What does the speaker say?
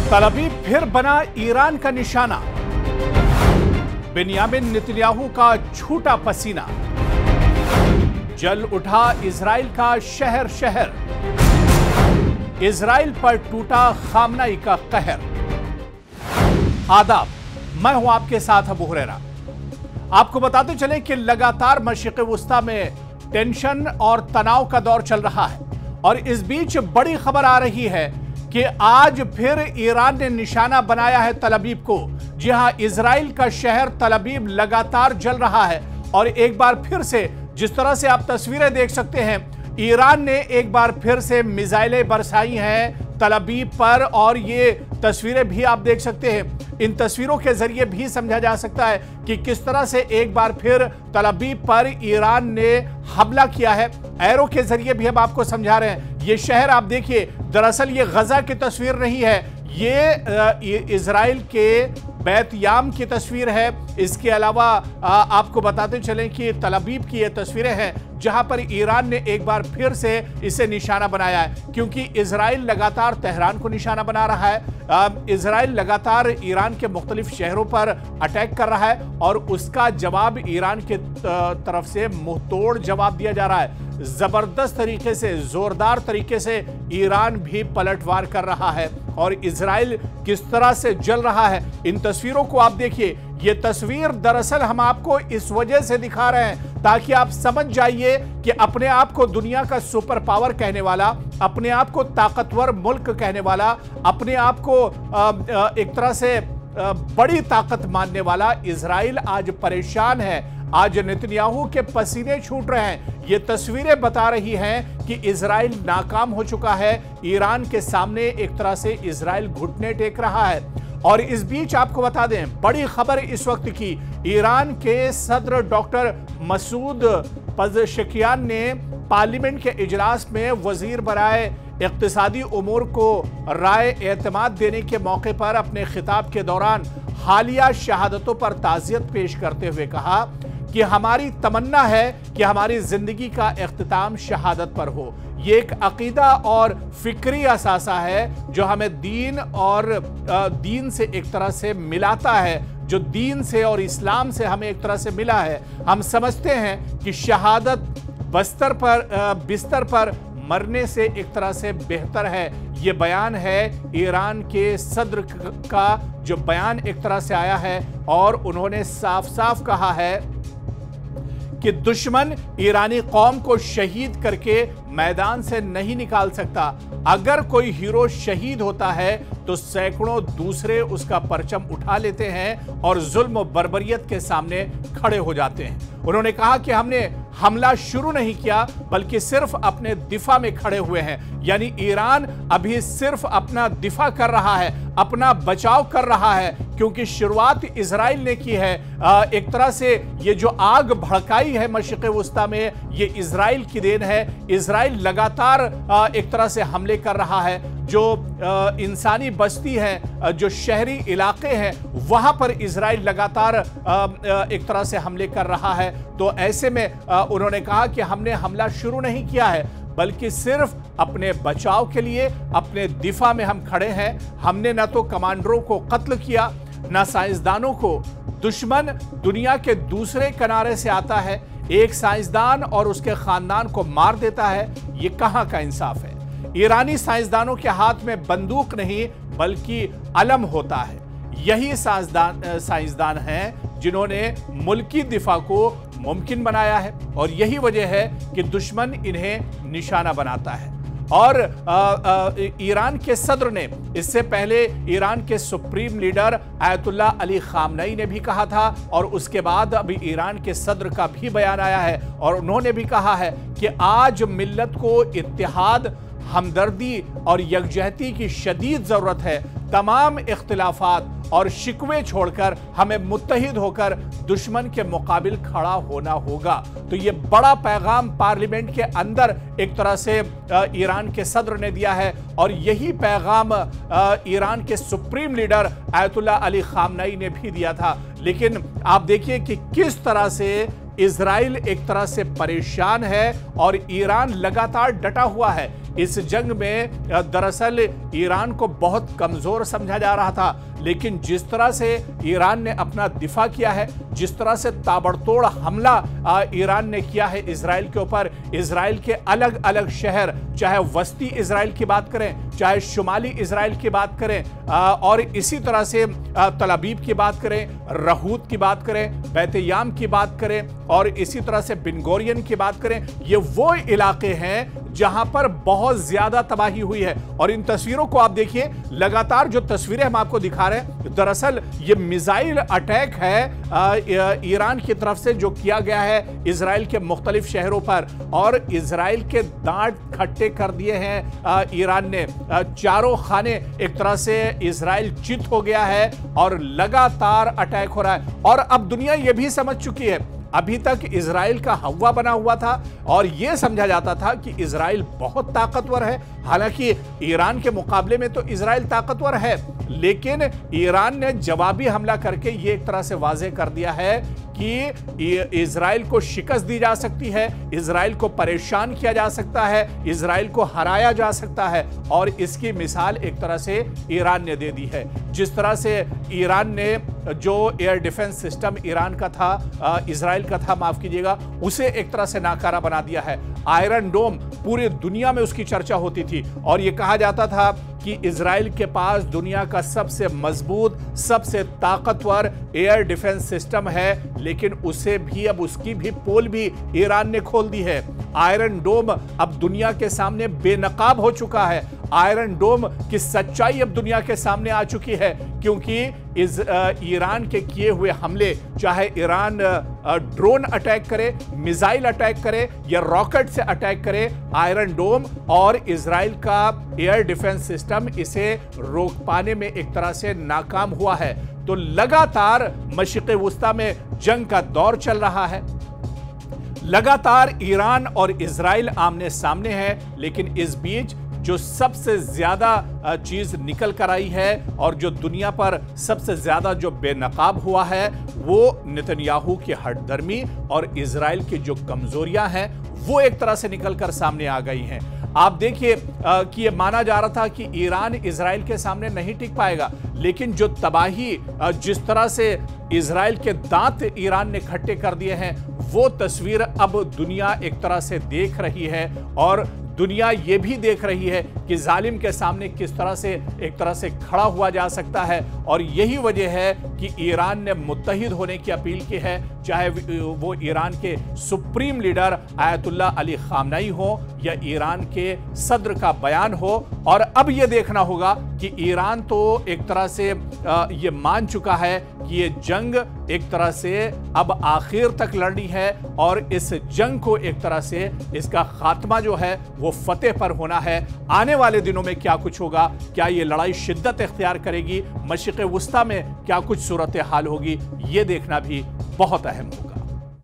तल अवीव फिर बना ईरान का निशाना। बेंयामिन नेतन्याहू का झूठा पसीना। जल उठा इजराइल का शहर शहर। इजराइल पर टूटा खामनाई का कहर। आदाब, मैं हूं आपके साथ अबू हुरैरा। आपको बताते चलें कि लगातार मशरिक़ वुस्ता में टेंशन और तनाव का दौर चल रहा है और इस बीच बड़ी खबर आ रही है कि आज फिर ईरान ने निशाना बनाया है तल अवीव को। जी हां, इजराइल का शहर तल अवीव लगातार जल रहा है और एक बार फिर से जिस तरह से आप तस्वीरें देख सकते हैं, ईरान ने एक बार फिर से मिसाइलें बरसाई हैं तल अवीव पर और ये तस्वीरें भी आप देख सकते हैं। इन तस्वीरों के जरिए भी समझा जा सकता है कि किस तरह से एक बार फिर तल अवीव पर ईरान ने हमला किया है। एरो के जरिए भी हम आपको समझा रहे हैं। ये शहर आप देखिए, दरअसल ये गजा की तस्वीर नहीं है, ये इजराइल के बैतयाम की तस्वीर है। इसके अलावा आपको बताते चलें कि तल अवीव की ये तस्वीरें हैं जहां पर ईरान ने एक बार फिर से इसे निशाना बनाया है, क्योंकि इजराइल लगातार तेहरान को निशाना बना रहा है। इजराइल लगातार ईरान के मुख्तलिफ शहरों पर अटैक कर रहा है और उसका जवाब ईरान के तरफ से मुंहतोड़ जवाब दिया जा रहा है। जबरदस्त तरीके से, जोरदार तरीके से ईरान भी पलटवार कर रहा है और इजराइल किस तरह से जल रहा है। इन तस्वीरों को आप देखिए। ये तस्वीर दरअसल हम आपको इस वजह से दिखा रहे हैं ताकि आप समझ जाइए कि अपने आप को दुनिया का सुपर पावर कहने वाला, अपने आप को ताकतवर मुल्क कहने वाला, अपने आप को एक तरह से बड़ी ताकत मानने वाला इजराइल आज परेशान है। आज नेतन्याहू के पसीने छूट रहे हैं। ये तस्वीरें बता रही हैं कि इजराइल नाकाम हो चुका है। ईरान के सामने एक तरह से इजराइल घुटने टेक रहा है। और इस बीच आपको बता दें, बड़ी खबर इस वक्त की, ईरान के सदर डॉक्टर मसूद पज़ेश्कियान ने पार्लियामेंट के इजलास में वजीर बराए इक्तिसादी उमूर को राय एतमाद देने के मौके पर अपने खिताब के दौरान हालिया शहादतों पर ताज़ियत पेश करते हुए कहा कि हमारी तमन्ना है कि हमारी जिंदगी का इख्तिताम शहादत पर हो। ये एक अकीदा और फिक्री असासा है जो हमें दीन और दीन से एक तरह से मिलाता है, जो दीन से और इस्लाम से हमें एक तरह से मिला है। हम समझते हैं कि शहादत बिस्तर पर मरने से एक तरह से बेहतर है। ये बयान है ईरान के सदर का, जो बयान एक तरह से आया है और उन्होंने साफ साफ कहा है कि दुश्मन ईरानी कौम को शहीद करके मैदान से नहीं निकाल सकता। अगर कोई हीरो शहीद होता है तो सैकड़ों दूसरे उसका परचम उठा लेते हैं और जुल्म और बर्बरियत के सामने खड़े हो जाते हैं। उन्होंने कहा कि हमने हमला शुरू नहीं किया बल्कि सिर्फ अपने दिफा में खड़े हुए हैं। यानी ईरान अभी सिर्फ अपना दिफा कर रहा है, अपना बचाव कर रहा है, क्योंकि शुरुआत इजराइल ने की है। एक तरह से ये जो आग भड़काई है मशरिक़ वुस्ता में, ये इजराइल की देन है। इजराइल लगातार एक तरह से हमले कर रहा है। जो इंसानी बस्ती है, जो शहरी इलाके हैं, वहां पर इजराइल लगातार एक तरह से हमले कर रहा है। तो ऐसे में उन्होंने कहा कि हमने हमला शुरू नहीं किया है बल्कि सिर्फ अपने बचाव के लिए, अपने दिफा में हम खड़े हैं। हमने न तो कमांडरों को कत्ल किया, न साइंसदानों को। दुश्मन दुनिया के दूसरे किनारे से आता है, एक साइंसदान और उसके खानदान को मार देता है। ये कहां का इंसाफ है? ईरानी साइंसदानों के हाथ में बंदूक नहीं बल्कि अलम होता है। यही साइंसदान हैं जिन्होंने मुल्की दिफा को मुमकिन बनाया है और यही वजह है कि दुश्मन इन्हें निशाना बनाता है। और ईरान के सदर ने, इससे पहले ईरान के सुप्रीम लीडर आयतुल्लाह अली खामनई ने भी कहा था और उसके बाद अभी ईरान के सदर का भी बयान आया है और उन्होंने भी कहा है कि आज मिल्लत को इत्तेहाद, हमदर्दी और यकजहती की शदीद ज़रूरत है। तमाम इख्तिलाफात और शिकवे छोड़कर हमें मुत्तहिद होकर दुश्मन के मुकाबिल खड़ा होना होगा। तो ये बड़ा पैगाम पार्लियामेंट के अंदर एक तरह से ईरान के सदर ने दिया है और यही पैगाम ईरान के सुप्रीम लीडर आयतुल्लाह अली खामनई ने भी दिया था। लेकिन आप देखिए कि किस तरह से इजराइल एक तरह से परेशान है और ईरान लगातार डटा हुआ है। इस जंग में दरअसल ईरान को बहुत कमजोर समझा जा रहा था, लेकिन जिस तरह से ईरान ने अपना दिफा किया है, जिस तरह से ताबड़तोड़ हमला ईरान ने किया है इजराइल के ऊपर, इजराइल के अलग अलग शहर, चाहे वस्ती इजराइल की बात करें, चाहे शुमाली इजराइल की बात करें, और इसी तरह से तल अबीब की बात करें, रहूत की बात करें, बैतयाम की बात करें, और इसी तरह से बिन गोरियन की बात करें, ये वो इलाके हैं जहां पर बहुत ज्यादा तबाही हुई है। और इन तस्वीरों को आप देखिए, लगातार जो तस्वीरें हम आपको दिखा रहे हैं, दरअसल ये मिसाइल अटैक है ईरान की तरफ से जो किया गया है इजराइल के मुख्तलिफ शहरों पर, और इजराइल के दांत खट्टे कर दिए हैं ईरान ने। चारों खाने एक तरह से इजराइल चित हो गया है और लगातार अटैक हो रहा है। और अब दुनिया ये भी समझ चुकी है, अभी तक इजराइल का हवा बना हुआ था और यह समझा जाता था कि इजराइल बहुत ताकतवर है। हालांकि ईरान के मुकाबले में तो इजराइल ताकतवर है, लेकिन ईरान ने जवाबी हमला करके यह एक तरह से वाज़ेह कर दिया है कि इजराइल को शिकस्त दी जा सकती है, इजराइल को परेशान किया जा सकता है, इजराइल को हराया जा सकता है। और इसकी मिसाल एक तरह से ईरान ने दे दी है। जिस तरह से ईरान ने जो एयर डिफेंस सिस्टम ईरान का था, इजराइल का था माफ कीजिएगा, उसे एक तरह से नाकारा बना दिया है। आयरन डोम, पूरी दुनिया में उसकी चर्चा होती थी और यह कहा जाता था कि इजराइल के पास दुनिया का सबसे मजबूत, सबसे ताकतवर एयर डिफेंस सिस्टम है, लेकिन उसे भी, अब उसकी भी पोल भी ईरान ने खोल दी है। आयरन डोम अब दुनिया के सामने बेनकाब हो चुका है। आयरन डोम की सच्चाई अब दुनिया के सामने आ चुकी है, क्योंकि ईरान के किए हुए हमले, चाहे ईरान ड्रोन अटैक करे, मिसाइल अटैक करे या रॉकेट से अटैक करे, आयरन डोम और इजराइल का एयर डिफेंस सिस्टम इसे रोक पाने में एक तरह से नाकाम हुआ है। तो लगातार मशरिक़ वुस्ता में जंग का दौर चल रहा है, लगातार ईरान और इजराइल आमने सामने है, लेकिन इस बीच जो सबसे ज्यादा चीज निकल कर आई है और जो दुनिया पर सबसे ज्यादा जो बेनकाब हुआ है, वो नेतन्याहू की हठधर्मी और इजराइल की जो कमजोरियां हैं वो एक तरह से निकल कर सामने आ गई हैं। आप देखिए कि ये माना जा रहा था कि ईरान इजराइल के सामने नहीं टिक पाएगा, लेकिन जो तबाही जिस तरह से इजराइल के दांत ईरान ने खट्टे कर दिए हैं, वो तस्वीर अब दुनिया एक तरह से देख रही है। और दुनिया ये भी देख रही है कि जालिम के सामने किस तरह से एक तरह से खड़ा हुआ जा सकता है। और यही वजह है कि ईरान ने मुत्तहिद होने की अपील की है, चाहे वो ईरान के supreme leader Ayatollah Ali Khamenei हो या ईरान के सदर का बयान हो। और अब ये देखना होगा कि ईरान तो एक तरह से ये मान चुका है कि ये जंग एक तरह से अब आखिर तक लड़नी है और इस जंग को एक तरह से इसका खात्मा जो है वो फतेह पर होना है। आने वाले दिनों में क्या कुछ होगा, क्या ये लड़ाई शिद्दत इख्तियार करेगी, मशरिक़ वुस्ता में क्या कुछ सूरत हाल होगी, ये देखना भी बहुत अहम होगा।